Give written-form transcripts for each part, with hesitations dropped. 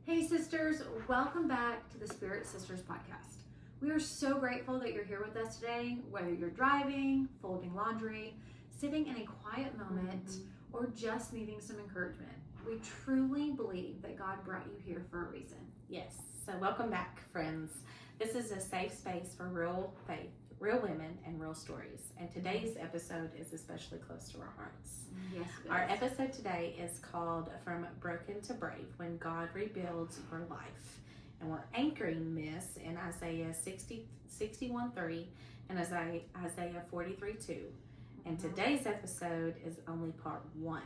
Hey sisters, welcome back to the Spirit Sisters podcast. We are so grateful that you're here with us today, whether you're driving, folding laundry, sitting in a quiet moment, or just needing some encouragement. We truly believe that God brought you here for a reason. Yes, so welcome back, friends. This is a safe space for real faith, real women, and real stories. And today's episode is especially close to our hearts. Yes, it is. Our episode today is called From Broken to Brave, When God Rebuilds Your Life. And we're anchoring this in Isaiah 61:3 and Isaiah 43:2. And today's episode is only part 1.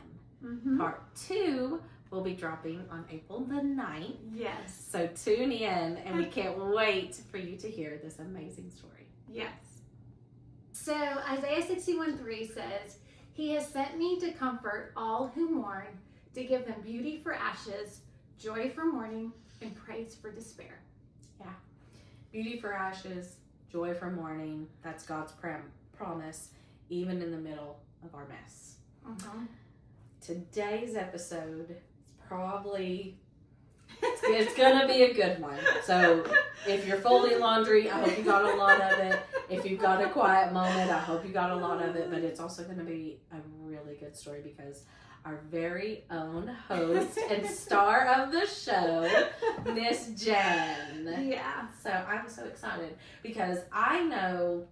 Part 2 will be dropping on April the 9th. Yes. So tune in, and we can't wait for you to hear this amazing story. Yes. So Isaiah 61:3 says, He has sent me to comfort all who mourn, to give them beauty for ashes, joy for mourning, and praise for despair. Yeah. Beauty for ashes, joy for mourning. That's God's promise, even in the middle of our mess. Today's episode is probably, it's going to be a good one. So if you're folding laundry, I hope you got a lot of it. If you've got a quiet moment, I hope you got a lot of it. But it's also going to be a really good story because our very own host and star of the show, Miss Jenn. Yeah. So I'm so excited because I know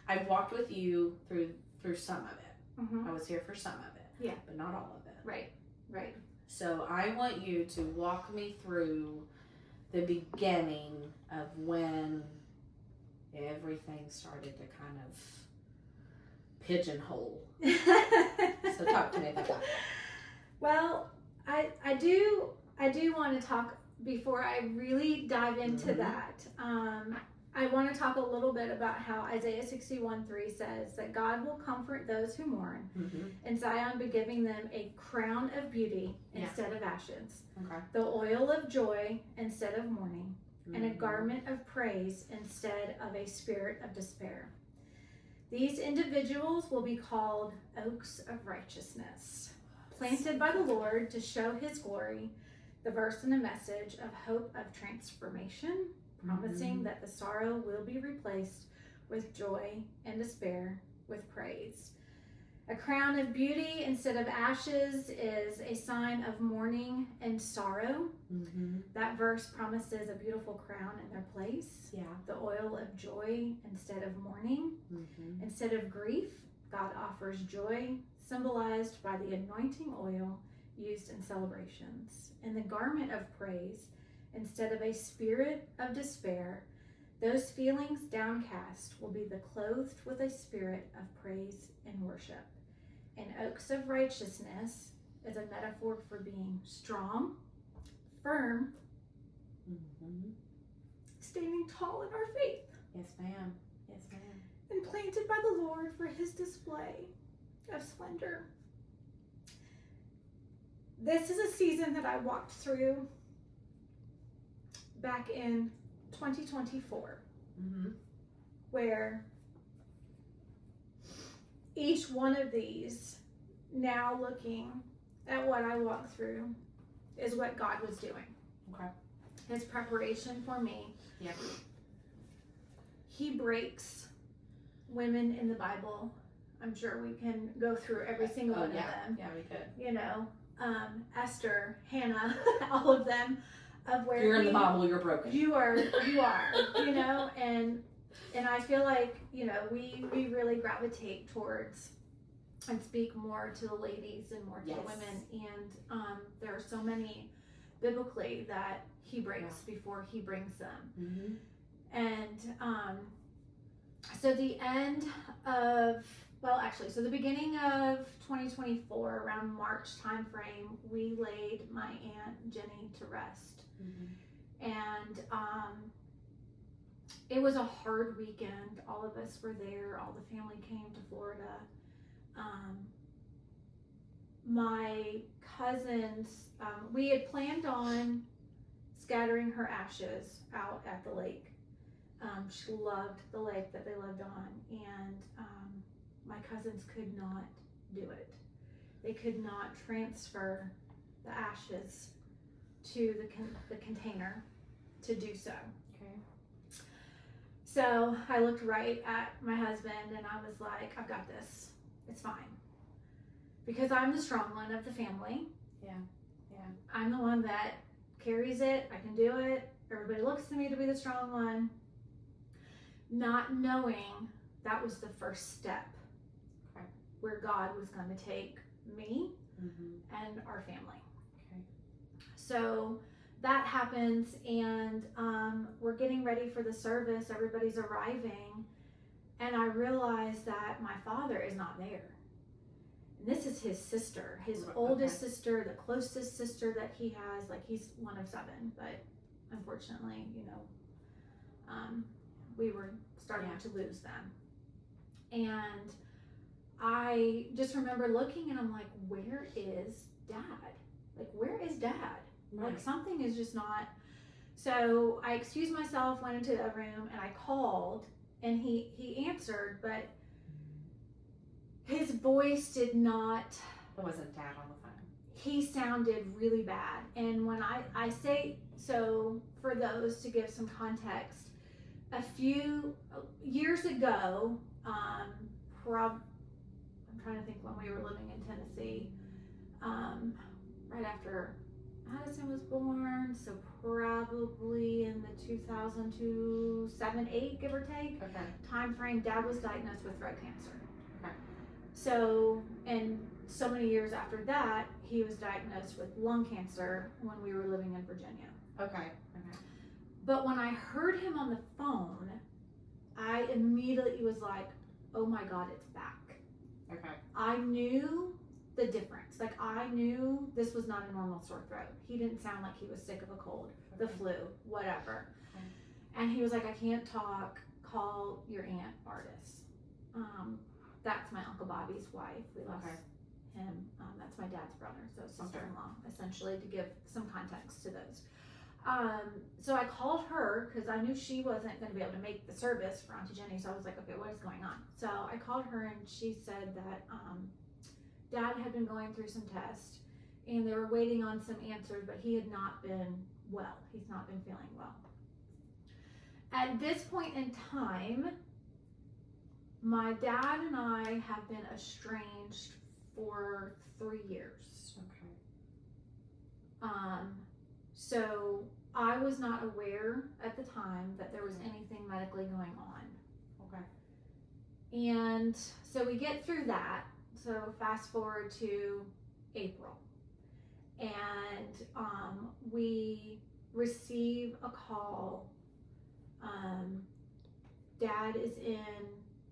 I've walked with you through some of it. I was here for some of it. Yeah. But not all of it. Right. So I want you to walk me through the beginning of when everything started to kind of pigeonhole. So talk to me about that. Well, I do want to talk before I really dive into that. I want to talk a little bit about how Isaiah 61:3 says that God will comfort those who mourn, and Zion be giving them a crown of beauty instead of ashes, the oil of joy instead of mourning, and a garment of praise instead of a spirit of despair. These individuals will be called oaks of righteousness, planted by the Lord to show his glory, the verse and a message of hope of transformation, promising that the sorrow will be replaced with joy and despair with praise. A crown of beauty instead of ashes is a sign of mourning and sorrow. That verse promises a beautiful crown in their place. Yeah. The oil of joy instead of mourning. Instead of grief, God offers joy, symbolized by the anointing oil used in celebrations. And the garment of praise, instead of a spirit of despair, those feelings downcast will be clothed with a spirit of praise and worship. And oaks of righteousness is a metaphor for being strong, firm, standing tall in our faith. Yes, ma'am. Yes, ma'am. And planted by the Lord for his display of splendor. This is a season that I walked through back in 2024, where each one of these, now looking at what I walked through, is what God was doing. His preparation for me. Yeah. He breaks women in the Bible. I'm sure we can go through every single one of them. Yeah, we could. You know, Esther, Hannah, all of them. Of where you're in the Bible, you're broken. You are, you know, and I feel like, you know, we really gravitate towards and speak more to the ladies and more to the women, and there are so many biblically that he breaks before he brings them. And so the end of, so the beginning of 2024, around March time frame, we laid my Aunt Jenny to rest. And it was a hard weekend. All of us were there. All the family came to Florida. My cousins, we had planned on scattering her ashes out at the lake. She loved the lake that they lived on, and my cousins could not do it. They could not transfer the ashes to the container to do so. Okay. So I looked right at my husband and I was like, I've got this. It's fine. Because I'm the strong one of the family. Yeah. I'm the one that carries it. I can do it. Everybody looks to me to be the strong one. Not knowing that was the first step. Okay. Where God was going to take me and our family. Okay. So that happens, and we're getting ready for the service. Everybody's arriving, and I realize that my father is not there. And this is his sister, his oldest sister, the closest sister that he has. Like, he's one of 7, but unfortunately, we were starting to lose them. And I just remember looking and I'm like, where is Dad? Like, where is Dad? Right. Like, something is just not. So I excused myself, went into the room, and I called, and he answered, but his voice did not. It wasn't Dad on the phone. He sounded really bad. And when I say, so for those to give some context, a few years ago, I'm trying to think when we were living in Tennessee, right after Addison was born, so probably in the 2002, 7, 8, give or take, time frame, Dad was diagnosed with throat cancer. Okay. So, and so many years after that, he was diagnosed with lung cancer when we were living in Virginia. Okay. But when I heard him on the phone, I immediately was like, oh my God, it's back. Okay. I knew the difference. Like, I knew this was not a normal sore throat. He didn't sound like he was sick of a cold, the flu, whatever. Okay. And he was like, I can't talk. Call your Aunt Artis. That's my Uncle Bobby's wife. We lost him. That's my dad's brother, so sister-in-law, essentially, to give some context to those. So I called her because I knew she wasn't going to be able to make the service for Auntie Jenny. So I was like, okay, what is going on? So I called her and she said that Dad had been going through some tests and they were waiting on some answers, but he had not been well. He's not been feeling well. At this point in time, my dad and I have been estranged for 3 years. Okay. So I was not aware at the time that there was anything medically going on. Okay. And so we get through that. So fast forward to April. And we receive a call. Dad is in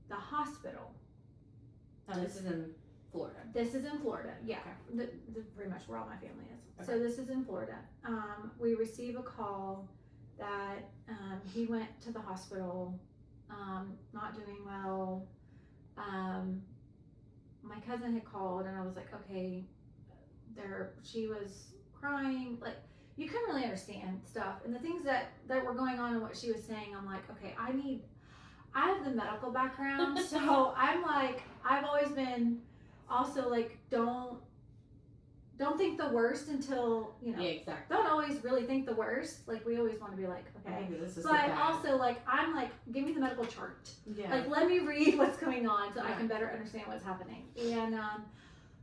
the hospital. Now this is in Florida. This is in Florida, yeah. Okay. Pretty much where all my family is. Okay. So this is in Florida. We receive a call that he went to the hospital, not doing well. My cousin had called and I was like, okay, she was crying. Like, you couldn't really understand stuff. And the things that were going on and what she was saying, I'm like, okay, I have the medical background. So I'm like, I've always been also like, don't think the worst until, Yeah, exactly. don't always really think the worst. Like, we always want to be like, okay. This is But also, like, I'm like, give me the medical chart. Yeah. Like, let me read what's going on so I can better understand what's happening. And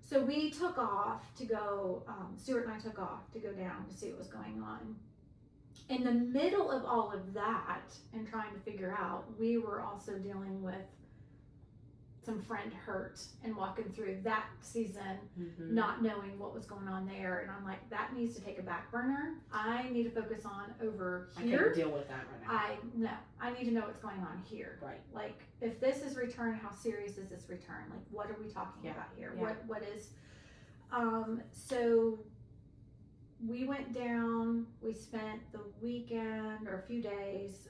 so we took off to go, Stuart and I took off to go down to see what was going on. In the middle of all of that and trying to figure out, we were also dealing with some friend hurt and walking through that season, not knowing what was going on there. And I'm like, that needs to take a back burner. I need to focus on over here. I can't deal with that right now. I need to know what's going on here. Right. Like, if this is return, how serious is this return? Like, what are we talking about here? Yeah. What is, so we went down, we spent the weekend or a few days,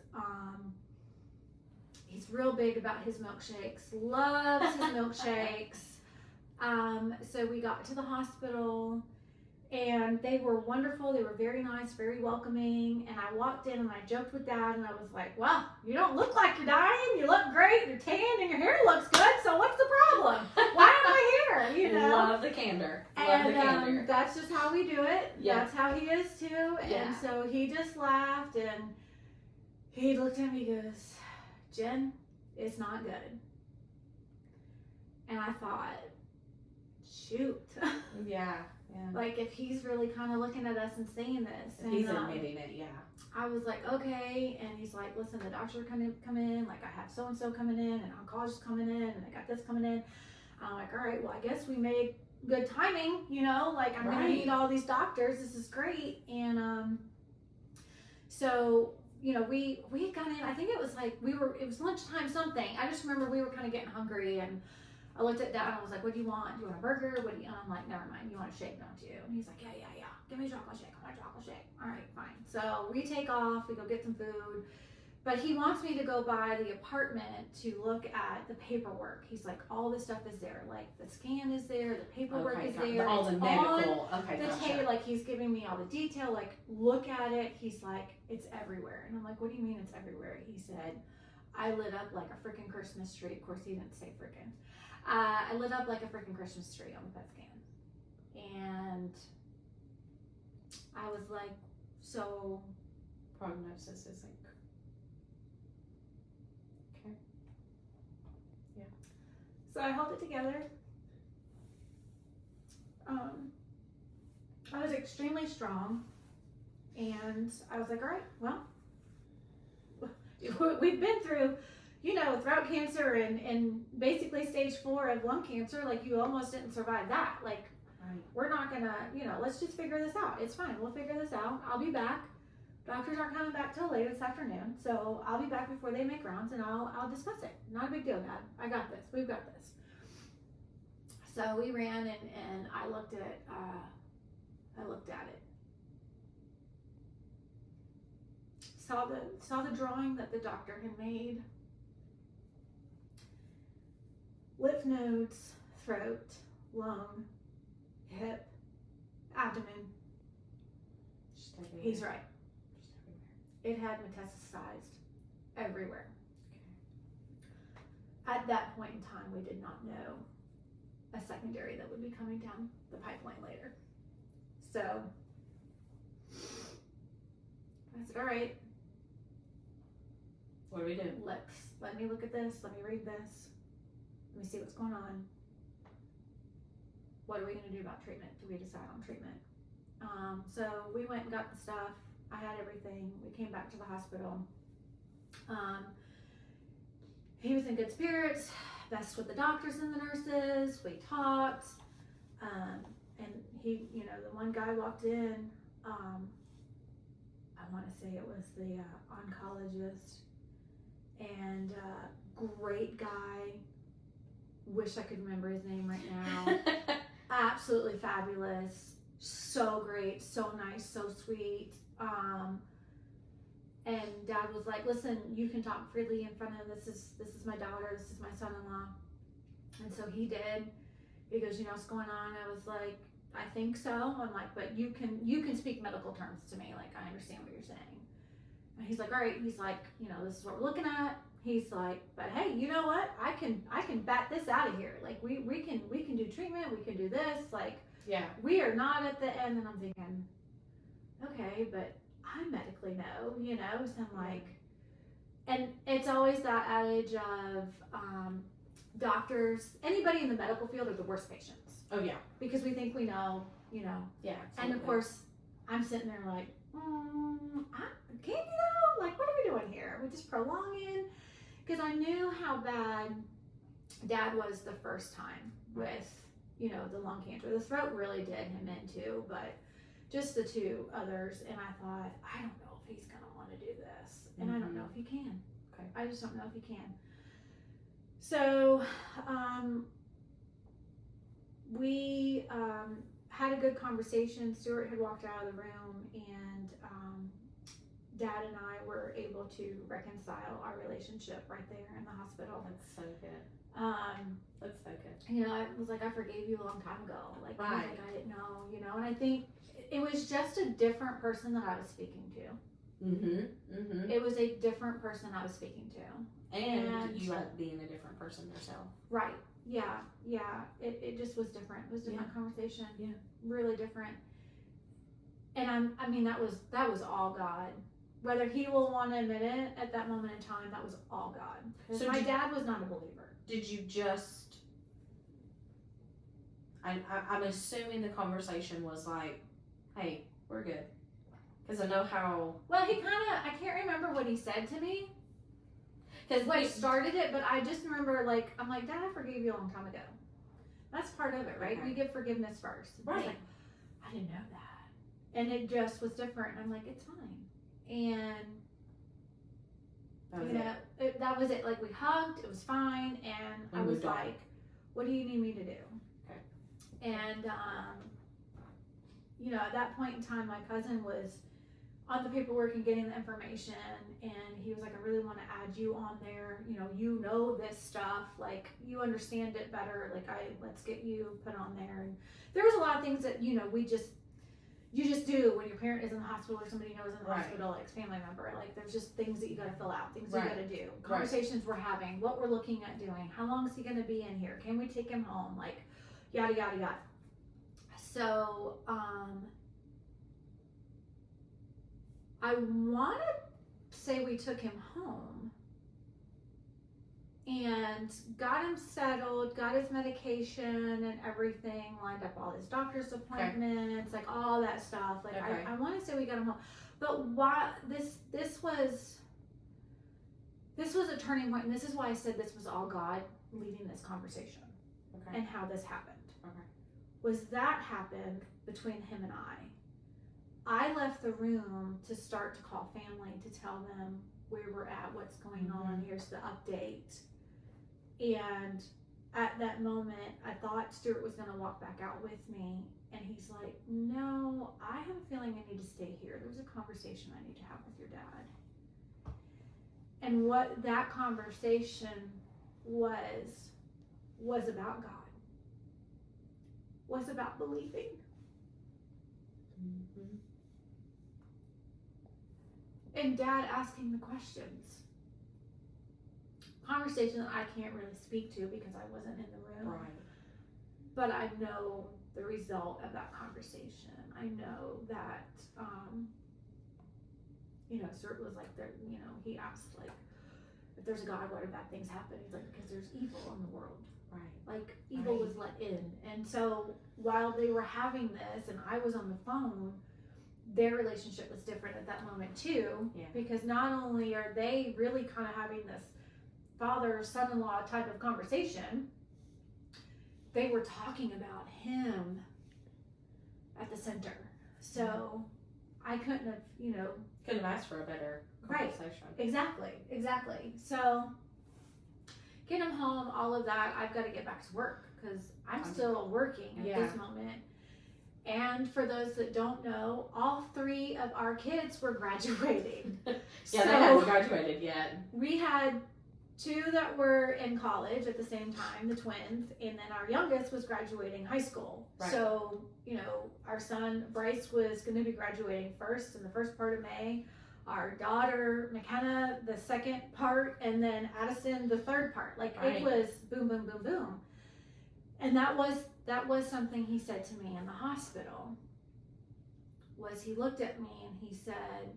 he's real big about his milkshakes, loves his milkshakes. So we got to the hospital And they were wonderful. They were very nice, very welcoming. And I walked in and I joked with Dad and I was like, well, you don't look like you're dying. You look great. You're tan and your hair looks good. So what's the problem? Why am I here? You know? Love the candor. And that's just how we do it. Yeah. That's how he is too. And Yeah. so he just laughed and he looked at me and goes, Jen, it's not good. And I thought, shoot. Yeah. Like if he's really kind of looking at us and saying this. If and, he's admitting it, yeah. I was like, okay. And he's like, listen, the doctor come in. Like I have so-and-so coming in and oncologist coming in and I got this coming in. I'm like, all right, well, I guess we made good timing, you know, like I'm going to meet all these doctors. This is great. And so, you know, we had gone in, I think it was like it was lunchtime something. I just remember we were kind of getting hungry and I looked at Dad and I was like, what do you want? Do you want a burger? What do you, and I'm like, never mind. You want a shake, don't you? And he's like, yeah. Give me a chocolate shake. I want a chocolate shake. All right, fine. So we take off, we go get some food. But he wants me to go by the apartment to look at the paperwork. He's like, all this stuff is there. Like the scan is there, the paperwork is there. All the medical. Okay, gotcha. Like he's giving me all the detail. Like look at it. He's like, it's everywhere. And I'm like, what do you mean it's everywhere? He said, I lit up like a freaking Christmas tree. Of course, he didn't say freaking. I lit up like a freaking Christmas tree on the PET scan. And I was like, so prognosis isn't. Okay. Yeah. So I held it together. I was extremely strong. And I was like, all right, well, we've been through, you know, throat cancer and basically stage 4 of lung cancer. Like you almost didn't survive that. Like we're not gonna, you know, let's just figure this out. It's fine. We'll figure this out. I'll be back. Doctors aren't coming back till later this afternoon. So I'll be back before they make rounds and I'll discuss it. Not a big deal, Dad. I got this. We've got this. So we ran and I looked at it. Saw the drawing that the doctor had made. Lymph nodes, throat, lung, hip, abdomen. He's right. It had metastasized everywhere. Okay. At that point in time, we did not know a secondary that would be coming down the pipeline later. So I said, all right. What do we do? Let me look at this. Let me read this. Let me see what's going on. What are we going to do about treatment? Do we decide on treatment? So we went and got the stuff. I had everything. We came back to the hospital. He was in good spirits, best with the doctors and the nurses. We talked. And he, you know, the one guy walked in. I want to say it was the oncologist. And great guy. Wish I could remember his name right now. Absolutely fabulous. So great, so nice, so sweet. And Dad was like, listen, you can talk freely in front of this is my daughter, this is my son-in-law. And so he did. He goes, you know what's going on? I was like, I think so. I'm like, but you can speak medical terms to me. Like, I understand what you're saying. And he's like, all right. He's like, you know, this is what we're looking at. He's like, but hey, you know what? I can bat this out of here. Like we can do treatment. We can do this. Like, yeah, we are not at the end. And I'm thinking, okay, but I medically know, you know. So I'm like, and it's always that adage of doctors, anybody in the medical field are the worst patients. Oh yeah, because we think we know, you know. Yeah, absolutely. And of course, I'm sitting there like, can you know? Like, what are we doing here? We're just prolonging. Because I knew how bad Dad was the first time with, you know, the lung cancer. The throat really did him in too, but just the two others. And I thought, I don't know if he's going to want to do this. And I don't know if he can. Okay. I just don't know if he can. So, we had a good conversation. Stuart had walked out of the room and Dad and I were able to reconcile our relationship right there in the hospital. That's so good. That's so good. You know, I was like, I forgave you a long time ago. Like, I was like, I didn't know, you know. And I think it was just a different person that I was speaking to. It was a different person I was speaking to. And you being a different person yourself. Right. Yeah. It just was different. It was a different conversation. Yeah. Really different. And I mean, that was all God. Whether he will want to admit it at that moment in time, that was all God. Because my dad was not a believer. Did you just... I'm assuming the conversation was like, hey, we're good. Because I know how... Well, he kind of... I can't remember what he said to me. Because what started it, but I just remember, like, I'm like, Dad, I forgave you a long time ago. That's part of it, right? Okay. We give forgiveness first. Right. Like, I didn't know that. And it just was different. I'm like, it's fine. And that was it. Like, we hugged, it was fine, and I was like, what do you need me to do? Okay. And at that point in time, my cousin was on the paperwork and getting the information, and he was like, I really want to add you on there. You know this stuff, like, you understand it better, like, let's get you put on there. And there was a lot of things that you just do when your parent is in the hospital or somebody knows in the hospital, like family member. Like, there's just things that you got to fill out, things you got to do, conversations we're having, what we're looking at doing, how long is he going to be in here, can we take him home, like, yada yada yada. So I want to say we took him home and got him settled, got his medication and everything, lined up all his doctor's appointments, like all that stuff. Like, I want to say we got him home, but why this was a turning point, and this is why I said this was all God leading this conversation, and how this happened. Was that happened between him and I left the room to start to call family to tell them where we're at, what's going on, here's the update. And at that moment, I thought Stuart was going to walk back out with me, and he's like, no, I have a feeling I need to stay here. There's a conversation I need to have with your dad. And what that conversation was about God, was about believing. And Dad asking the questions. Conversation that I can't really speak to because I wasn't in the room. Right. But I know the result of that conversation. I know that, Stuart was like, he asked, like, if there's a God, why do bad things happen? He's like, because there's evil in the world. Right. Like, evil was let in. And so while they were having this and I was on the phone, their relationship was different at that moment too, because not only are they really kind of having this father son-in-law type of conversation, they were talking about him at the center. So I couldn't have asked for a better conversation. Exactly. So get him home, all of that. I've got to get back to work because I'm still working at this moment. And for those that don't know, all 3 of our kids were graduating. They hadn't graduated yet. We had 2 that were in college at the same time, the twins, and then our youngest was graduating high school. Right. So, our son Bryce was going to be graduating first in the first part of May. Our daughter McKenna the second part, and then Addison the third part. Like, it was boom, boom, boom, boom. And that was something he said to me in the hospital, was he looked at me and he said,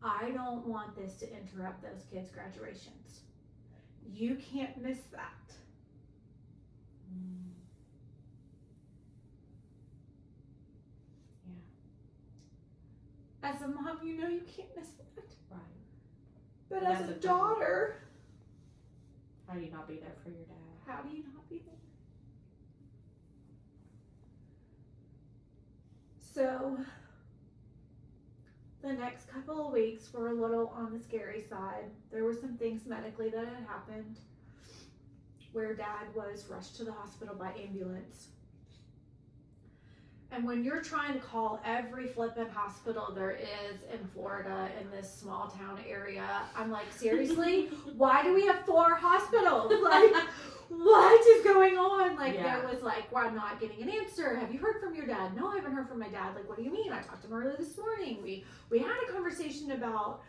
I don't want this to interrupt those kids' graduations. You can't miss that. Yeah. As a mom, you can't miss that. Right. But as a daughter, how do you not be there for your dad? How do you not be there? So the next couple of weeks were a little on the scary side. There were some things medically that had happened where Dad was rushed to the hospital by ambulance. And when you're trying to call every flippin' hospital there is in Florida in this small town area, I'm like, seriously? Why do we have 4 hospitals? Like, what is going on? Like, there was like, well, I'm not getting an answer. Have you heard from your dad? No, I haven't heard from my dad. Like, what do you mean? I talked to him earlier this morning. We had a conversation about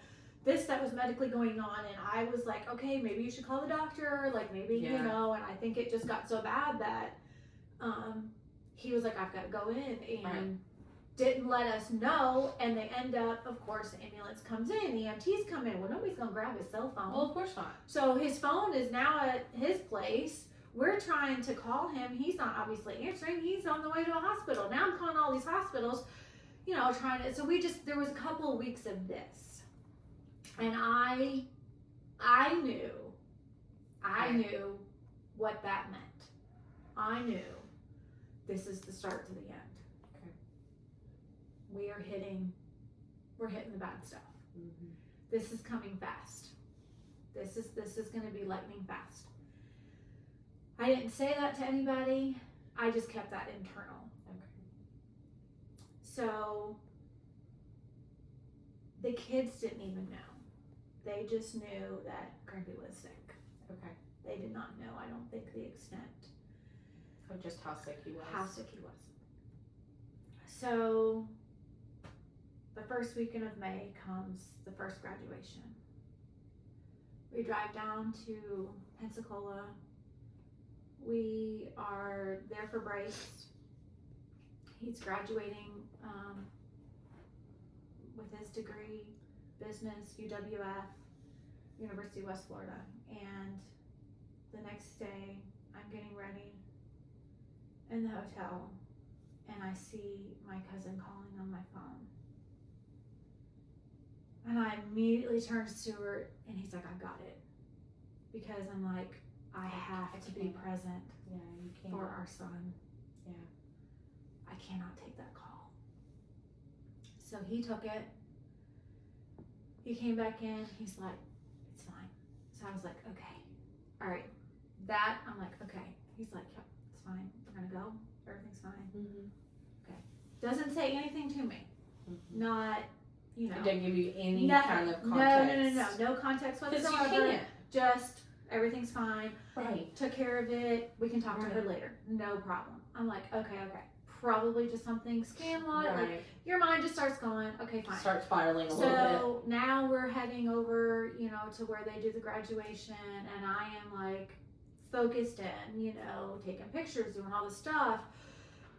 this that was medically going on, and I was like, okay, maybe you should call the doctor. Like, maybe, you know, and I think it just got so bad that, he was like, I've got to go in, and didn't let us know. And they end up, of course, the ambulance comes in, the EMTs come in. Well, nobody's going to grab his cell phone. Well, of course not. So his phone is now at his place. We're trying to call him. He's not obviously answering. He's on the way to a hospital. Now I'm calling all these hospitals, you know, trying to, so there was a couple of weeks of this. And I knew what that meant. I knew this is the start to the end. Okay. We're hitting the bad stuff. Mm-hmm. This is coming fast. This is going to be lightning fast. I didn't say that to anybody. I just kept that internal. Okay. So the kids didn't even know. They just knew that Grampy was sick. Okay. They did not know, I don't think, the extent of just how sick he was. So the first weekend of May comes the first graduation. We drive down to Pensacola. We are there for Bryce. He's graduating with his degree, business, UWF, University of West Florida. And the next day, I'm getting ready in the hotel, and I see my cousin calling on my phone. And I immediately turn to Stuart, and he's like, I got it. Because I'm like, I have to be present for our son. Yeah. I cannot take that call. So he took it. He came back in. He's like, it's fine. So I was like, okay. All right. That, I'm like, okay. He's like, yep, it's fine. We're going to go. Everything's fine. Mm-hmm. Okay. Doesn't say anything to me. Mm-hmm. Not, you know. It didn't give you any nothing. kind of context. No context Because whatsoever. you can't. Just, everything's fine. Right. Took care of it. We can talk to her later. No problem. I'm like, okay. Probably just something scam lot. Right. Like, your mind just starts going, okay, fine. Start spiraling a little bit. So now we're heading over, you know, to where they do the graduation, and I am like focused in, you know, taking pictures, doing all this stuff.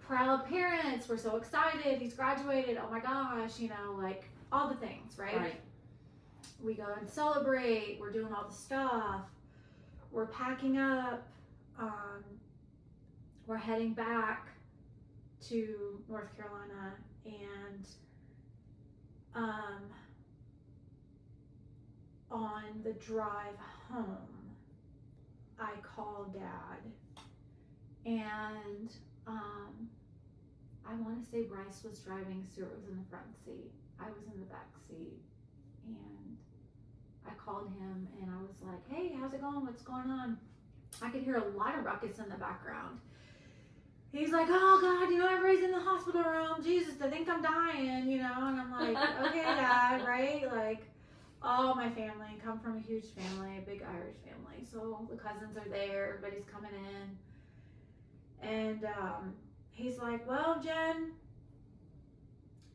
Proud parents, we're so excited. He's graduated. Oh my gosh, you know, like all the things, right? We go and celebrate. We're doing all the stuff. We're packing up. We're heading back to North Carolina, and on the drive home, I called Dad, and I want to say Bryce was driving, Stuart was in the front seat, I was in the back seat, and I called him, and I was like, hey, how's it going? What's going on? I could hear a lot of ruckus in the background. He's like, oh God, you know, everybody's in the hospital room. Jesus, they think I'm dying, you know? And I'm like, okay, Dad, right? Like, all my family, come from a huge family, a big Irish family. So the cousins are there, everybody's coming in. And he's like, well, Jen,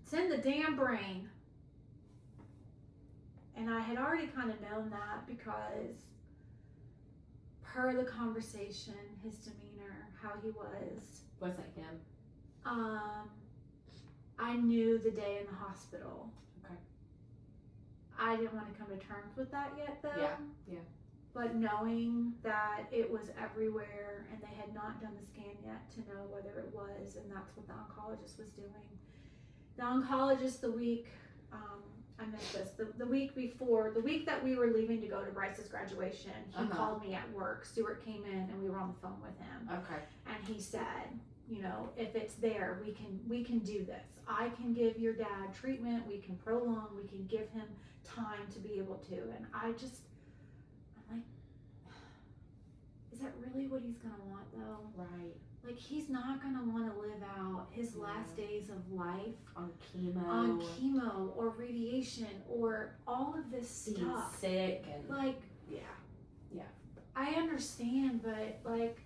it's in the damn brain. And I had already kind of known that because per the conversation, his demeanor, how he was. Wasn't him. I knew the day in the hospital. Okay. I didn't want to come to terms with that yet, though. Yeah. But knowing that it was everywhere and they had not done the scan yet to know whether it was, and that's what the oncologist was doing. The oncologist the week, I missed this, the week before, the week that we were leaving to go to Bryce's graduation, he called me at work. Stuart came in and we were on the phone with him. Okay. And he said, you know, if it's there, we can do this. I can give your dad treatment, we can prolong, we can give him time to be able to. And I'm like, is that really what he's gonna want though? Right. Like, he's not gonna want to live out his last days of life On chemo. or radiation or all of this Being stuff. sick and Like, yeah. I understand, but like,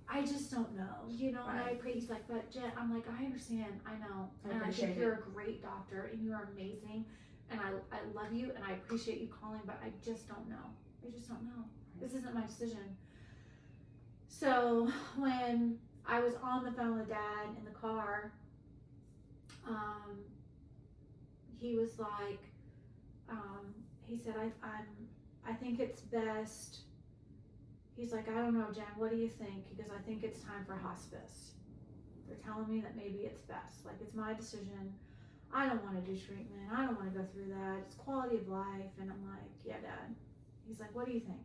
I just don't know, you know. And I Right. pray. He's like, but Jen, I'm like, I understand, I know, I and I appreciate think it. you're a great doctor and you're amazing, and I love you and I appreciate you calling, but I just don't know. I just don't know. This isn't my decision. So when I was on the phone with Dad in the car, he was like, he said, I think it's best. He's like, I don't know, Jen, what do you think? He goes, I think it's time for hospice. They're telling me that maybe it's best. Like, it's my decision. I don't want to do treatment. I don't want to go through that. It's quality of life. And I'm like, yeah, Dad. He's like, what do you think?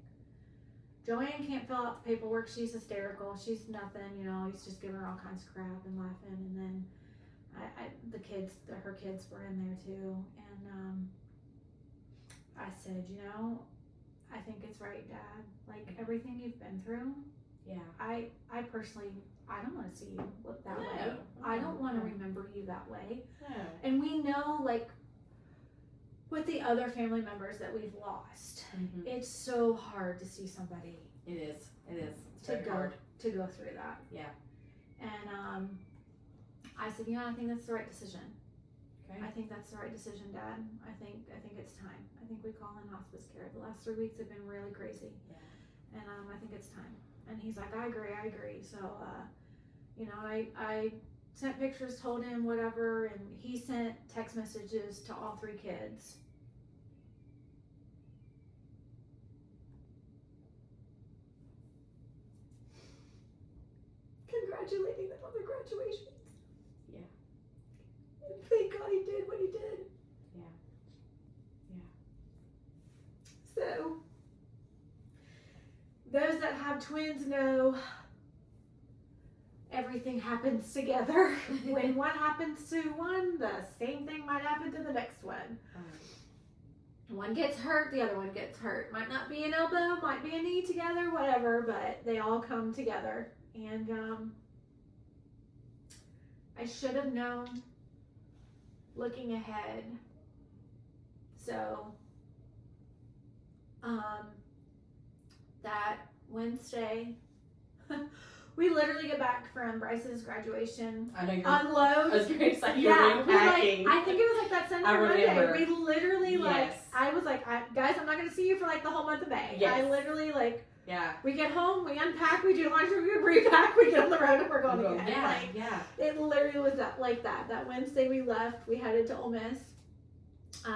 Joanne can't fill out the paperwork. She's hysterical. She's nothing, you know. He's just giving her all kinds of crap and laughing. And then her kids were in there too. And I said, you know, I think it's right, Dad. Like, everything you've been through. Yeah. I personally, I don't want to see you look that No, way. no, I don't want to no. remember you that way. No. And we know, like, with the other family members that we've lost, Mm-hmm. it's so hard to see somebody It is. It's to very go hard. to go through that. Yeah. And I said, I think that's the right decision. Okay. I think that's the right decision, Dad. I think it's time. I think we call in hospice care. The last 3 weeks have been really crazy. Yeah. And I think it's time. And he's like, I agree. So, you know, I sent pictures, told him whatever, and he sent text messages to all 3 kids. Congratulating them on their graduations. Yeah. And thank God he did what he did. Yeah. So, those that have twins know everything happens together. When one happens to one, the same thing might happen to the next one. One gets hurt, the other one gets hurt. Might not be an elbow, might be a knee together, whatever, but they all come together. And I should have known looking ahead. So, that Wednesday, we literally get back from Bryce's graduation. I know you're. Unload. I was going to say you're Yeah, unpacking. I think it was like that Sunday I or Monday. remember. We literally Yes. I was like, guys, I'm not going to see you for like the whole month of May. Yes. I literally Yeah. we get home, we unpack, we do laundry, we repack, we get on the road, and we're going again. Yeah. Like, Yeah. it literally was like that. That Wednesday we left, we headed to Ole Miss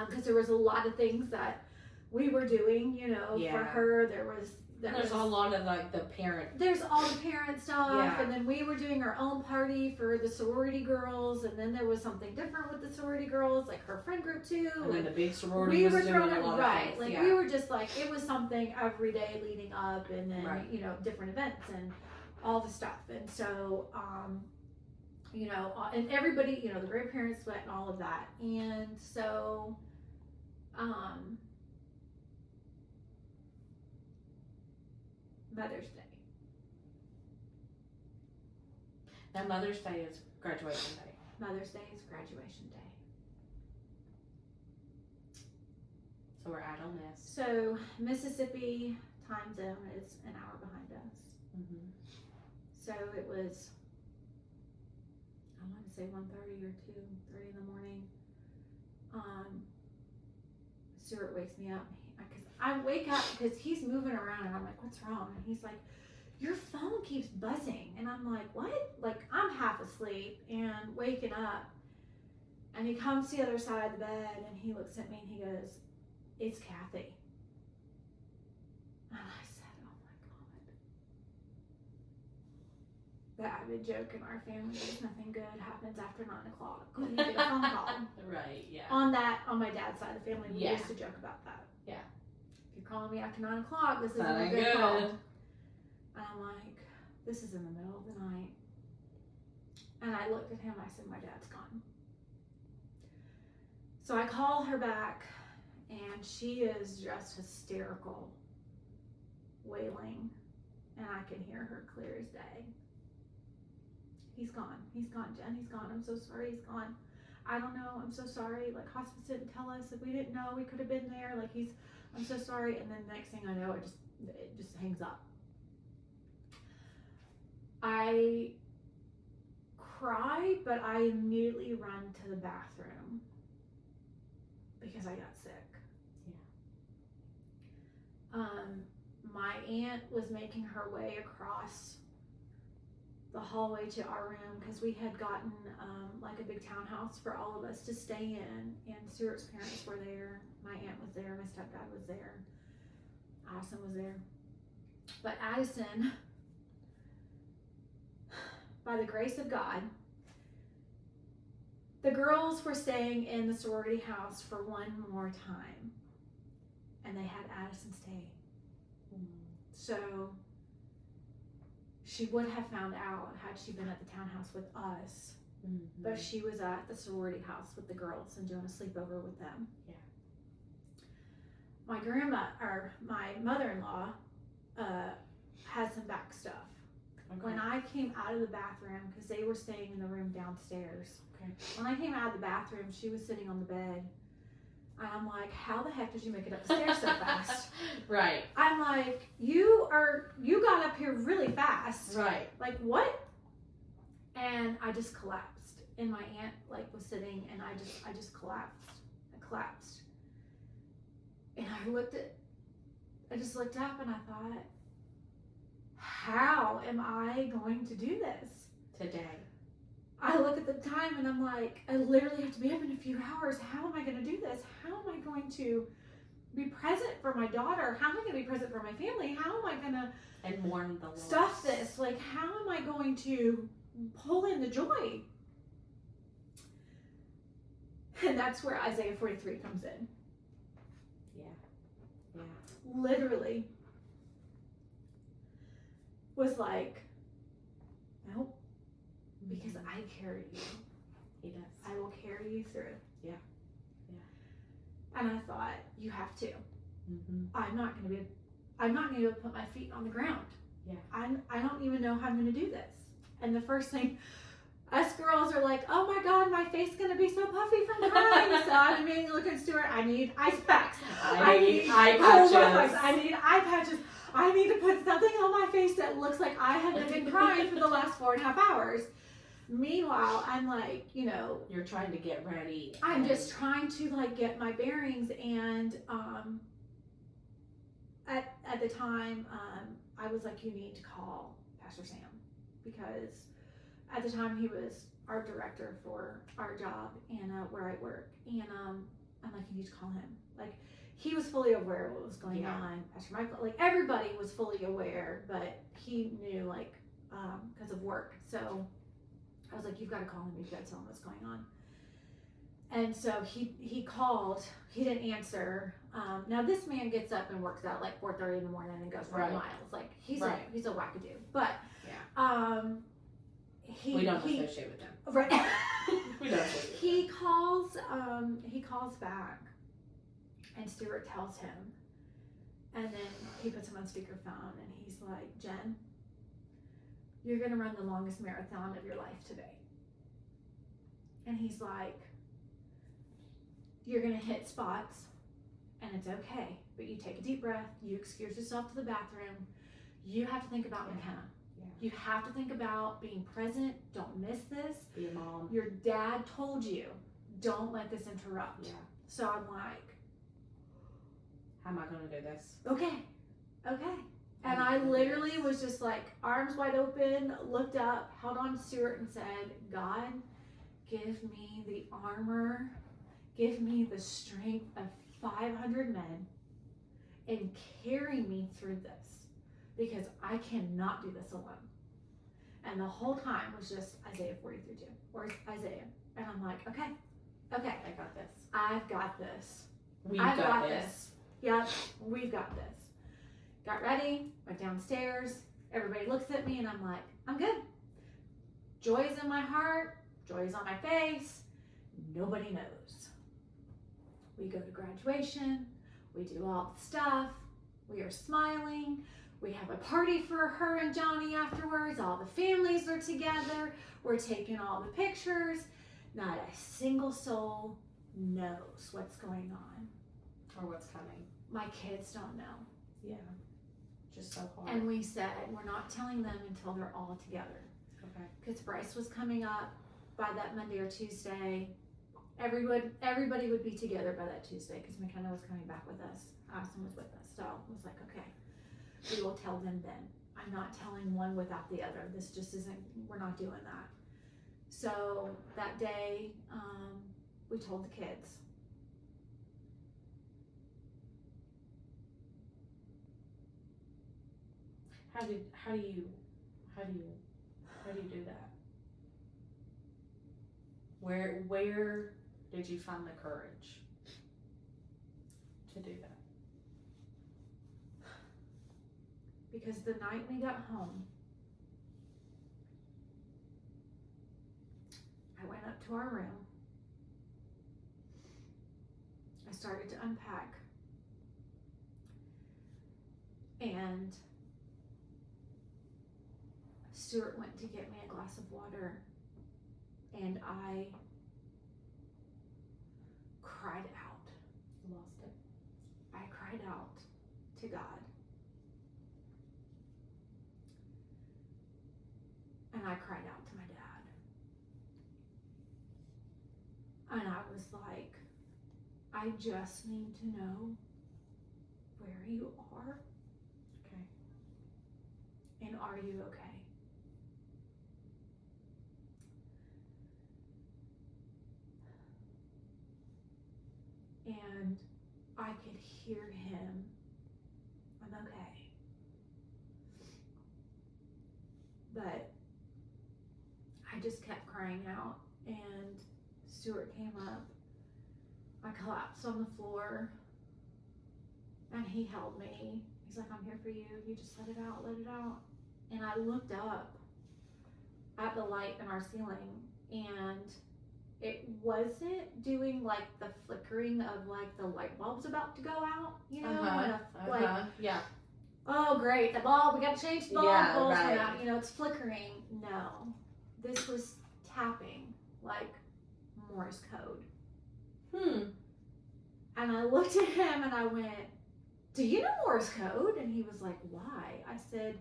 because there was a lot of things that we were doing, you know, Yeah. for her. There's a lot of like the parent. There's all the parent stuff, Yeah. and then we were doing our own party for the sorority girls, and then there was something different with the sorority girls, like her friend group too. And then the big sorority we was were doing throwing a it lot right, of things. like Yeah. we were just like it was something every day leading up, and then Right. you know different events and all the stuff, and so you know, and everybody, you know, the grandparents went and all of that, and so Mother's Day. Now Mother's Day is graduation day. Mother's Day is graduation day. So we're at Ole Miss. So Mississippi time zone is an hour behind us. Mm-hmm. So it was, I want to say 1:30 or 3 in the morning. Stuart wakes me up because I wake up because he's moving around and I'm like, what's wrong? And he's like, your phone keeps buzzing. And I'm like, what? Like I'm half asleep and waking up. And he comes to the other side of the bed and he looks at me and he goes, it's Kathy. And I said, oh my God. That I've been joking our family is nothing good happens after 9 o'clock when you get a phone call. Right, yeah. On my dad's side of the family, we Yeah. used to joke about that. Yeah. If you're calling me after 9 o'clock, this isn't That a ain't good call. good. And I'm like, this is in the middle of the night. And I looked at him, I said, my dad's gone. So I call her back, and she is just hysterical, wailing. And I can hear her clear as day. He's gone, Jen, he's gone. I'm so sorry, he's gone. I don't know, I'm so sorry. Like, hospice didn't tell us. If we didn't know, we could have been there. Like, I'm so sorry. And then next thing I know, it just hangs up. I cry, but I immediately run to the bathroom because I got sick. Yeah. My aunt was making her way across the hallway to our room because we had gotten like a big townhouse for all of us to stay in, and Stuart's parents were there. My aunt was there. My stepdad was there. Addison was there. But Addison, by the grace of God, the girls were staying in the sorority house for one more time, and they had Addison stay. So she would have found out had she been at the townhouse with us, but she was at the sorority house with the girls and doing a sleepover with them. Yeah. My mother-in-law had some back stuff. Okay. When I came out of the bathroom, because they were staying in the room downstairs. Okay. When I came out of the bathroom, she was sitting on the bed. And I'm like, how the heck did you make it up the stairs so fast? Right. I'm like, you got up here really fast. Right. Like, what? And I just collapsed. And my aunt was sitting, and I just collapsed. I collapsed. And I just looked up and I thought, how am I going to do this today? I look at the time and I'm like, I literally have to be up in a few hours. How am I going to do this? How am I going to be present for my daughter? How am I going to be present for my family? How am I going to and mourn the loss? Stuff this? Like, how am I going to pull in the joy? And that's where Isaiah 43 comes in. Yeah. Yeah. Literally was like, nope. Because I carry you. He does. I will carry you through. Yeah. Yeah. And I thought, you have to. I'm not going to be able to put my feet on the ground. Yeah. I don't even know how I'm going to do this. And the first thing, us girls are like, oh my God, my face is going to be so puffy from crying. So I'm immediately looking at Stuart, I need ice packs. I need eye patches. I need eye patches. I need to put something on my face that looks like I haven't been crying for the last 4.5 hours. Meanwhile, I'm like, you're trying to get ready. I'm just trying to get my bearings, and at the time, I was like, you need to call Pastor Sam, because at the time he was our director for our job and where I work, and I'm like, you need to call him. Like, he was fully aware of what was going on. Pastor Michael, everybody was fully aware, but he knew because of work. So I was like, you've got to call him. You've got to tell him what's going on. And so he called. He didn't answer. Now this man gets up and works out 4:30 in the morning and goes 40 miles. He's a wackadoo. But we don't associate with him. Right. We don't associate with He calls back, and Stuart tells him, and then he puts him on speakerphone, and he's like, Jen, you're going to run the longest marathon of your life today. And he's like, you're going to hit spots, and it's okay, but you take a deep breath, you excuse yourself to the bathroom, you have to think about McKenna. Yeah. You have to think about being present, don't miss this. Be a mom. Your dad told you, don't let this interrupt. Yeah. So I'm like, how am I going to do this? Okay. And I literally was just arms wide open, looked up, held on to Stuart and said, God, give me the armor, give me the strength of 500 men, and carry me through this, because I cannot do this alone. And the whole time was just Isaiah 43:2, or Isaiah. And I'm like, okay, I got this. I've got this. I've got this. Yep, we've got this. Got ready, went downstairs. Everybody looks at me and I'm like, I'm good. Joy is in my heart. Joy is on my face. Nobody knows. We go to graduation. We do all the stuff. We are smiling. We have a party for her and Johnny afterwards. All the families are together. We're taking all the pictures. Not a single soul knows what's going on. Or what's coming. My kids don't know. Yeah. Just so hard. And we said, we're not telling them until they're all together. Okay. Because Bryce was coming up by that Monday or Tuesday. Everybody would be together by that Tuesday because McKenna was coming back with us. Austin was with us. So I was like, okay, we will tell them then. I'm not telling one without the other. This just isn't, we're not doing that. So that day, we told the kids. How do you do that? Where did you find the courage to do that? Because the night we got home, I went up to our room. I started to unpack. And Stuart went to get me a glass of water. And I cried out. Lost it. I cried out to God. And I cried out to my dad. And I was like, I just need to know where you are. Okay. And are you okay? And I could hear him. I'm okay. But I just kept crying out, and Stuart came up. I collapsed on the floor, and he held me. He's like, I'm here for you. You just let it out, let it out. And I looked up at the light in our ceiling, and it wasn't doing like the flickering of like the light bulbs about to go out, you know? Yeah. Oh great, the bulb, we gotta change the bulb. Yeah, bulb's right. went out, you know, it's flickering. No, this was tapping like Morse code. And I looked at him and I went, do you know Morse code? And he was like, why? I said,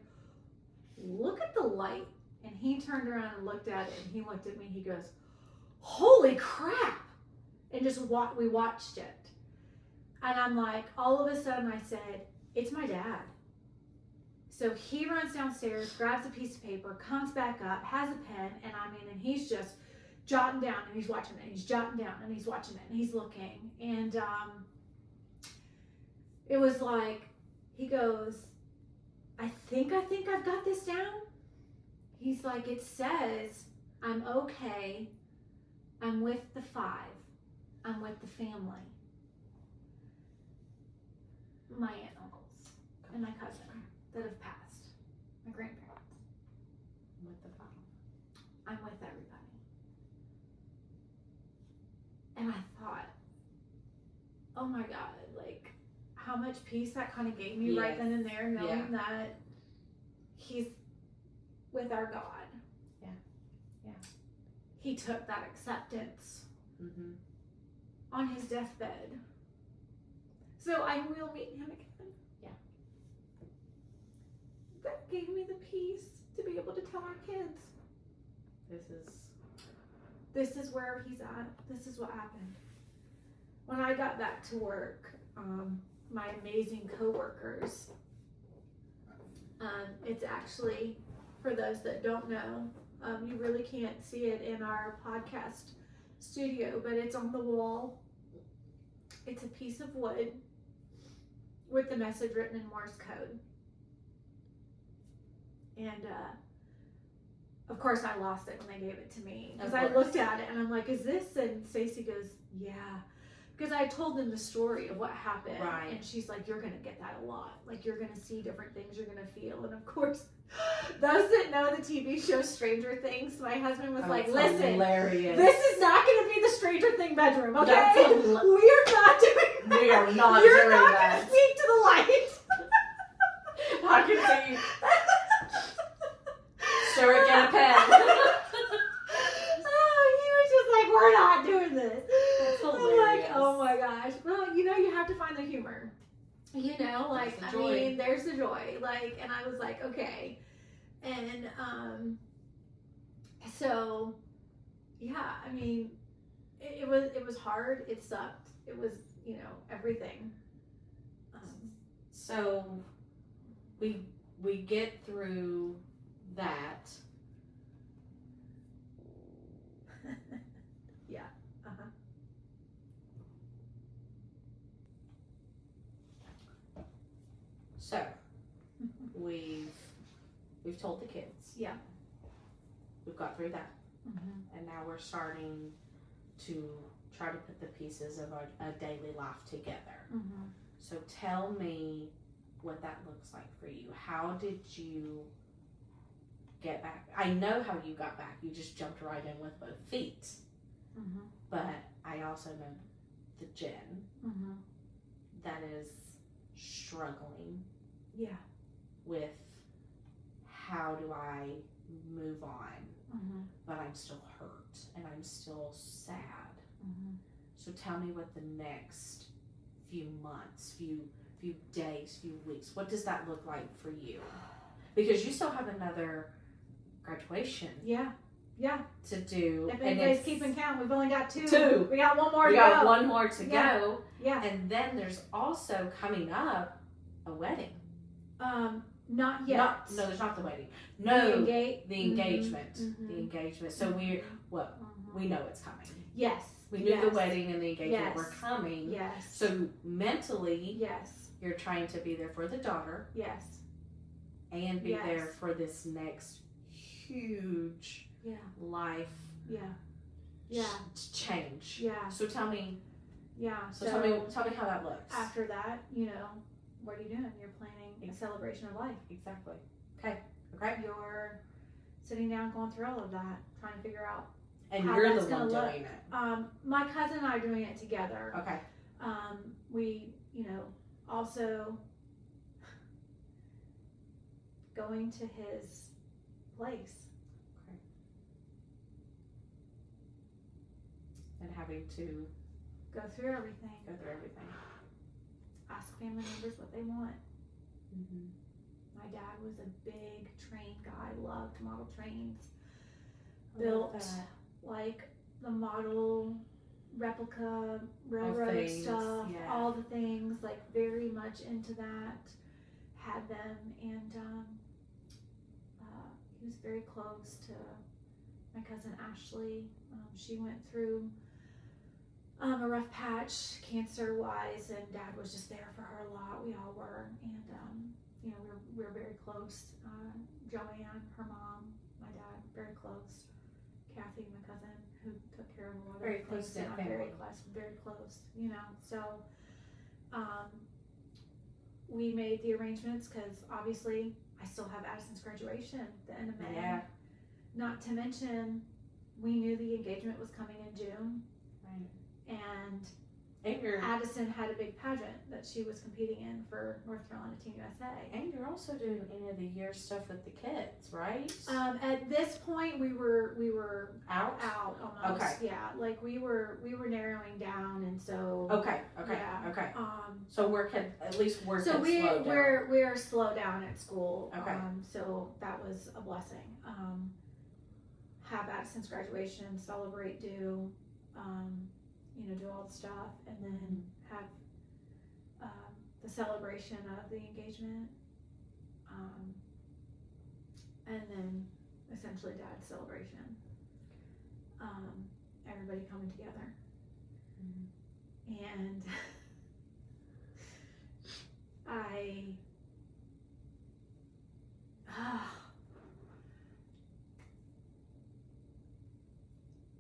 look at the light. And he turned around and looked at it, and he looked at me, he goes, holy crap. And just we watched it. And I'm like, all of a sudden I said, it's my dad. So he runs downstairs, grabs a piece of paper, comes back up, has a pen, and he's just jotting down, and he's watching it, and he's jotting down, and he's watching it, and he's looking. And it was like, he goes, I think I've got this down. He's like, it says, I'm okay. I'm with the 5. I'm with the family. My aunt and uncles and my cousin that have passed. My grandparents. I'm with the 5. I'm with everybody. And I thought, oh my God, like how much peace that kind of gave me right then and there, knowing that he's with our God. Yeah. Yeah. He took that acceptance on his deathbed. So I will meet him again. Yeah. That gave me the peace to be able to tell our kids, this is where he's at. This is what happened. When I got back to work, my amazing coworkers, it's actually, for those that don't know, you really can't see it in our podcast studio, but it's on the wall. It's a piece of wood with the message written in Morse code. And of course I lost it when they gave it to me, because I looked at it and I'm like, is this? And Stacy goes, yeah. Because I told them the story of what happened. Right. And she's like, you're going to get that a lot. Like, you're going to see different things, you're going to feel. And of course, those that know the TV show Stranger Things, my husband was like, listen, hilarious. This is not going to be the Stranger Thing bedroom, okay? That's We are not doing We are not You're doing not that. going to speak to the light. I can see you. Stuart, get a pen. Oh, he was just like, we're not doing this. That's I'm hilarious. like, oh my gosh. Well, you have to find the humor. Like, There's the joy. there's the joy. Like, and I was like, okay. And, so, yeah, it was hard. It sucked. It was, everything. So we get through that. Yeah. Uh-huh. So we've told the kids. Yeah. We've got through that. Mm-hmm. And now we're starting to try to put the pieces of a daily life together. Mm-hmm. So tell me what that looks like for you. How did you get back? I know how you got back. You just jumped right in with both feet. Mm-hmm. But I also know the Jenn Mm-hmm. that is struggling Yeah. with how do I move on, Mm-hmm. but I'm still hurt and I'm still sad. Mm-hmm. So tell me what the next few months, few days, few weeks, what does that look like for you? Because you still have another graduation Yeah. to do. If and anybody's it's keeping count, we've only got two. Two. We got one more we to got go. one more to Yeah. go. Yeah. And then there's also coming up a wedding. Not yet. No, there's not the wedding. No, the engagement. Mhm. The engagement. So we know it's coming. Yes. We knew the wedding and the engagement Yes. were coming. Yes. So mentally, Yes. you're trying to be there for the daughter Yes. and be Yes. there for this next huge Yeah. life Yeah. change. Yeah. So tell me. Yeah. So tell me how that looks. After that, what are you doing? You're planning a celebration of life. Exactly. Okay. You're sitting down, going through all of that, trying to figure out. And how you're that's the one gonna look. doing it. My cousin and I are doing it together. Okay. We, also going to his place. Okay. And having to Go through everything. go through everything. Ask family members what they want. Mm-hmm. My dad was a big train guy, loved model trains. I love Built that. like the model replica railroad things, stuff, yeah. all the things, like very much into that. Had them, and he was very close to my cousin Ashley. She went through a rough patch cancer wise, and Dad was just there for her a lot. We all were, and we were very close. Joanne, her mom, my dad, very close. Kathy, my cousin, who took care of a lot Very of close things, knit and I'm very family. close. So we made the arrangements because obviously I still have Addison's graduation at the end of May. Yeah. Not to mention, we knew the engagement was coming in June, Right. and And Addison had a big pageant that she was competing in for North Carolina Team USA. you're also doing end of the year stuff with the kids, right? At this point, we were Out. almost. Okay. Yeah, like we were narrowing down, and so. Okay. Yeah. Okay. Um. So work had at least work. So had slowed down. we're slow down at school. Okay. So that was a blessing. Have Addison's graduation, celebrate, do all the stuff, and then have the celebration of the engagement, and then essentially Dad's celebration. Everybody coming together, and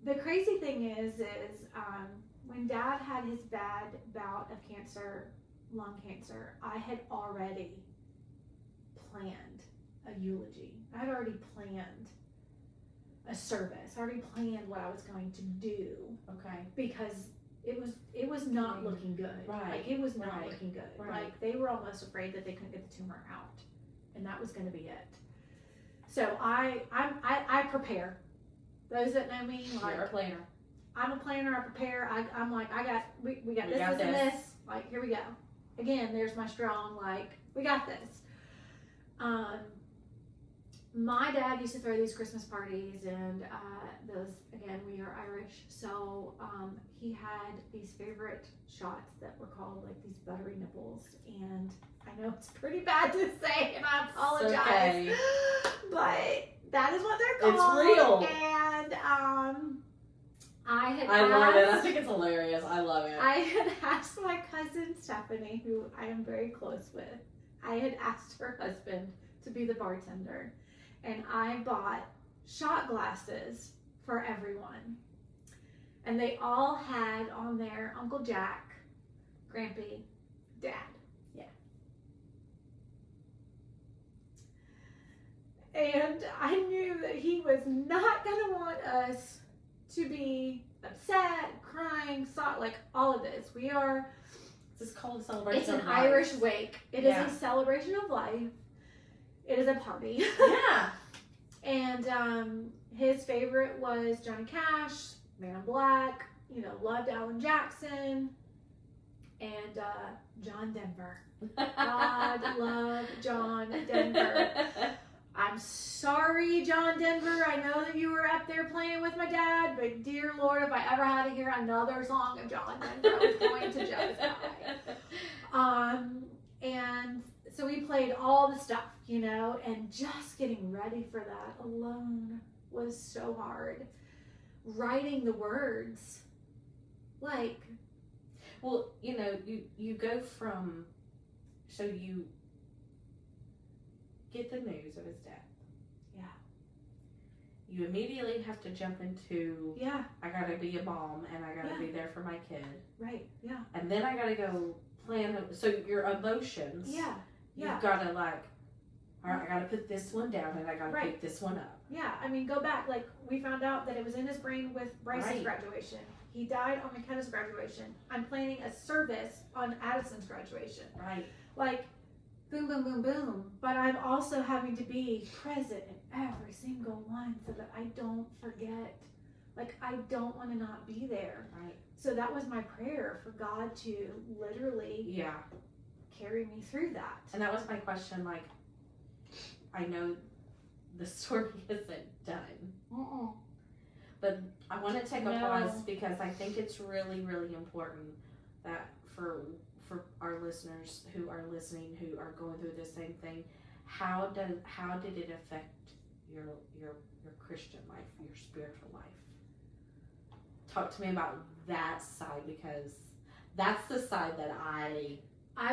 the crazy thing is when Dad had his bad bout of cancer, lung cancer, I had already planned a eulogy. I had already planned a service. I already planned what I was going to do. Okay. Because it was not looking good. Right. Like it was not Right. looking good. Right. Like they were almost afraid that they couldn't get the tumor out. and that was going to be it. So I prepare. Those that know me, like, You're a planner. I'm a planner. I prepare. We got We this, got this, and this. this. Like, here we go. Again, there's my strong, like, we got this. My dad used to throw these Christmas parties, and those, again, we are Irish, so he had these favorite shots that were called, like, these buttery nipples, and I know it's pretty bad to say, and I apologize, okay. but that is what they're called. It's real. And I love it. I think it's hilarious. I love it. I had asked my cousin Stephanie, who I am very close with, I had asked her husband to be the bartender, and I bought shot glasses for everyone, and they all had on there Uncle Jack, Grampy, Dad. Yeah. And I knew that he was not going to want us to be upset, crying, like all of this. We are... This is called a celebration. It's an of life. Irish wake. It is a celebration of life. It is a party. Yeah. And his favorite was Johnny Cash, Man in Black, loved Alan Jackson, and John Denver. God love John Denver. I'm sorry, John Denver. I know that you were up there playing with my dad, but dear Lord, if I ever had to hear another song of John Denver, I was going to just die. And so we played all the stuff, and just getting ready for that alone was so hard. Writing the words, like... Well, you go from, so you get the news of his death. Yeah. You immediately have to jump into, I gotta be a mom, and I gotta be there for my kid. Right, yeah. And then I gotta go plan, so your emotions, you've gotta like, all right, I gotta put this one down, and I gotta pick this one up. Yeah, I mean, go back, like, we found out that it was in his brain with Bryce's graduation. He died on McKenna's graduation. I'm planning a service on Addison's graduation. Right. Like, boom, boom, boom, boom. But I'm also having to be present in every single one so that I don't forget. Like, I don't want to not be there. Right. So that was my prayer for God to literally carry me through that. And that was my question, like, I know the story isn't done. But I want to take a pause because I think it's really, really important that for our listeners who are listening, who are going through the same thing, how did it affect your Christian life, your spiritual life? Talk to me about that side, because that's the side that I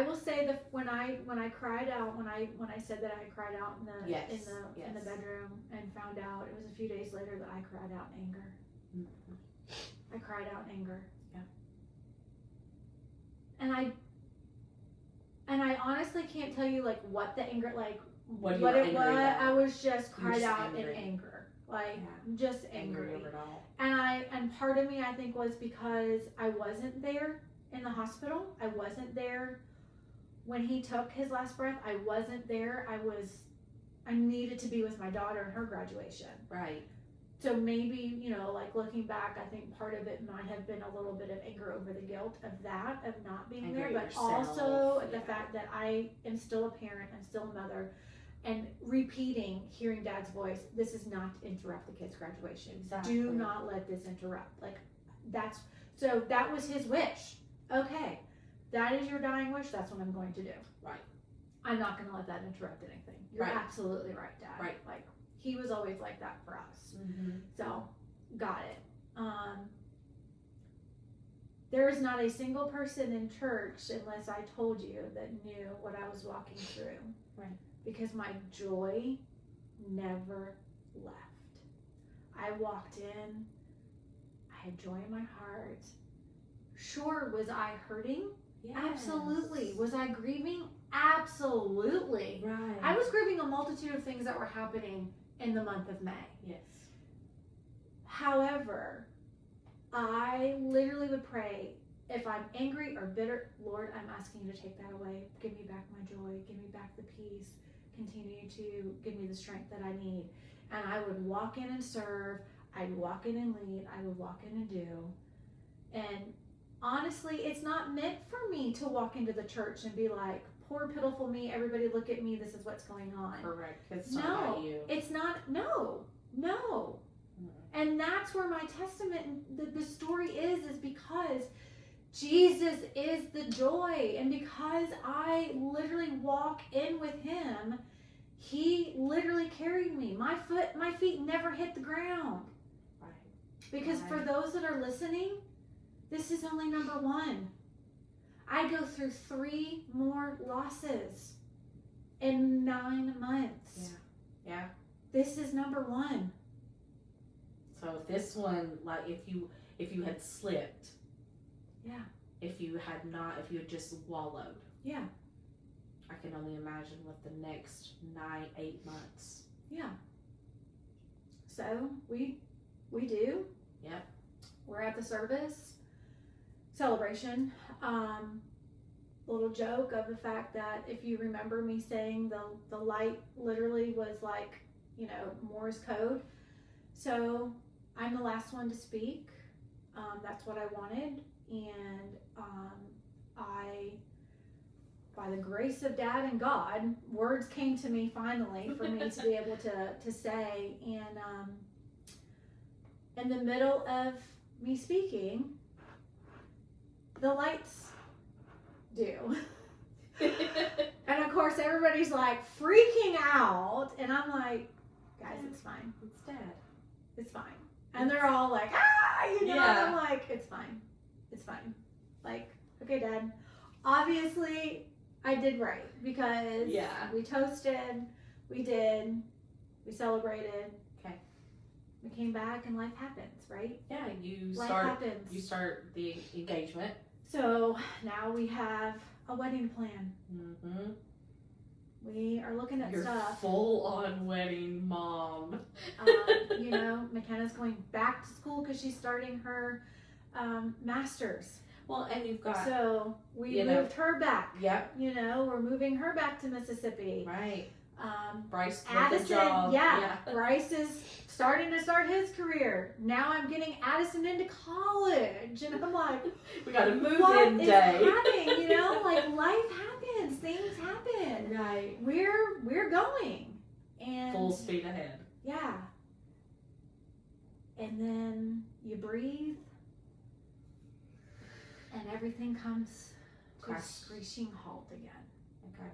will say that when I cried out, when I said that I cried out in the bedroom and found out, it was a few days later that I cried out in anger. Mm-hmm. I cried out in anger. Yeah. And I honestly can't tell you like what the anger, like what it was. About? I was just cried just out angry. in anger, like just angry. Over it all. And part of me I think was because I wasn't there in the hospital. I wasn't there when he took his last breath. I wasn't there. I needed to be with my daughter in her graduation. Right. So maybe, like looking back, I think part of it might have been a little bit of anger over the guilt of not being Anger there, but yourself, also the fact that I am still a parent, I'm still a mother, and hearing Dad's voice, this is not to interrupt the kid's graduation. Exactly. Do not let this interrupt. So that was his wish. Okay, that is your dying wish, that's what I'm going to do. Right. I'm not going to let that interrupt anything. You're absolutely right, Dad. Right. Like, he was always like that for us. Mm-hmm. So, got it. There is not a single person in church, unless I told you, that knew what I was walking through. Right. Because my joy never left. I walked in, I had joy in my heart. Sure, was I hurting? Yes. Absolutely. Was I grieving? Absolutely. Right. I was grieving a multitude of things that were happening in the month of May. Yes. However, I literally would pray, if I'm angry or bitter, Lord, I'm asking you to take that away. Give me back my joy. Give me back the peace. continue to give me the strength that I need. And I would walk in and serve. I'd walk in and lead. I would walk in and do. And honestly, it's not meant for me to walk into the church and be like, poor pitiful me, everybody look at me, this is what's going on. Correct. It's not about you. It's not. No. And that's where my testament, the story is because Jesus is the joy. And because I literally walk in with him, he literally carried me. My feet never hit the ground. Right. Because for those that are listening, this is only number 1. I go through 3 more losses in 9 months. Yeah. This is number 1. So if this one, like if you had slipped, yeah. If you had just wallowed, yeah. I can only imagine what the next 8 months. Yeah. So we do. Yep. We're at the service celebration. Little joke of the fact that if you remember me saying the light literally was like, Morse code. So I'm the last one to speak. That's what I wanted. And by the grace of Dad and God, words came to me finally for me to be able to say. And in the middle of me speaking, the lights do. And of course everybody's like freaking out, and I'm like, guys, it's fine. It's Dad. It's fine. And they're all like, and I'm like, it's fine. It's fine. Like, okay, Dad. Obviously, I did right because we toasted, we celebrated. Okay. We came back and life happens, right? Yeah, you start the engagement. So now we have a wedding plan. Mm-hmm. We are looking at You're stuff. Full-on wedding mom. McKenna's going back to school because she's starting her master's. Well, and you've got... So we moved her back. Yep. We're moving her back to Mississippi. Right. Bryce Addison, the job. Bryce is starting his career. Now I'm getting Addison into college, and I'm like, we got to move what in is day. happening? Like life happens, things happen. Right. We're going, and full speed ahead. Yeah. And then you breathe, and everything comes to a screeching halt again. Okay.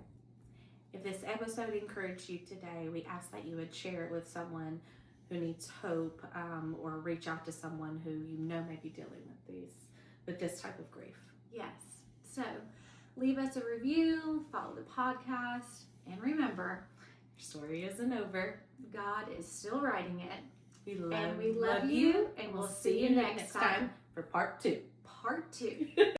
If this episode encouraged you today, we ask that you would share it with someone who needs hope, or reach out to someone who may be dealing with this type of grief. Yes. So leave us a review, follow the podcast, and remember, your story isn't over. God is still writing it. We love you, and we'll see you next time for part 2. Part 2.